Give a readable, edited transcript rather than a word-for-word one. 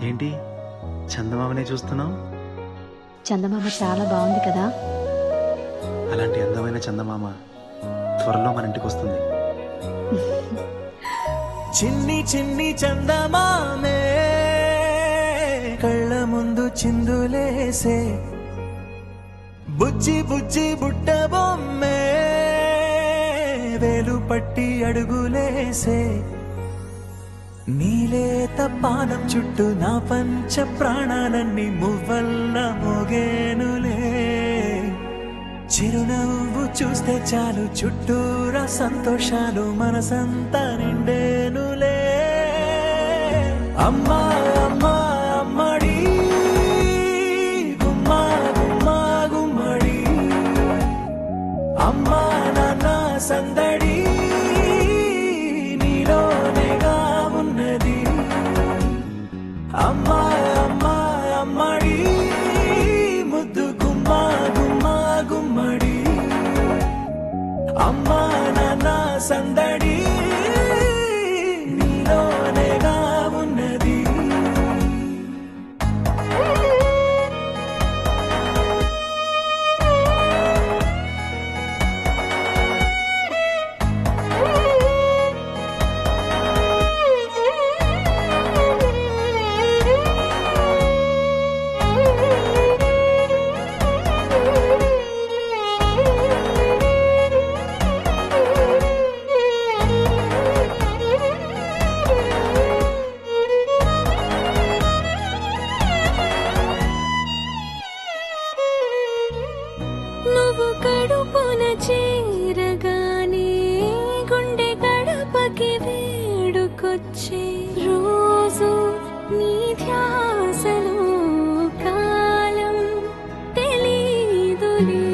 ఏంటి చందమామనే చూస్తున్నావు? చందమామ చాలా బాగుంది కదా. అలాంటి అందమైన చందమామ త్వరలో మన ఇంటికి వస్తుంది. చిన్ని చిన్ని చందమామే కళ్ళ ముందు చిందులేసే, బుజ్జి బుజ్జి బుట్ట బొమ్మే వేలు పట్టి అడుగులేసే, నీలేత పానం చుట్టూ నా పంచ ప్రాణాలన్నీ మువ్వల్ల మోగేనులే, చిరునవ్వు చూస్తే చాలు చుట్టూరా సంతోషాలు మనసంతా నిండేనులే. అమ్మా అమ్మా అమ్మడి గుమ్మా గుమ్మా గుమ్మడి, అమ్మా నాన్న సందడి నీలోనేగా ఉన్నది. అమ్మా అమ్మా అమ్మడి ముద్దు గుమ్మా గుమ్మా గుమ్మడి, అమ్మా నాన్న సందడి నీలోనేగా ఉన్నది. నువ్వు కడుపున చేరగానే గుండె గడపకి వేడుకొచ్చే, రోజు నీ ధ్యాసలో కాలం తెలీదులే.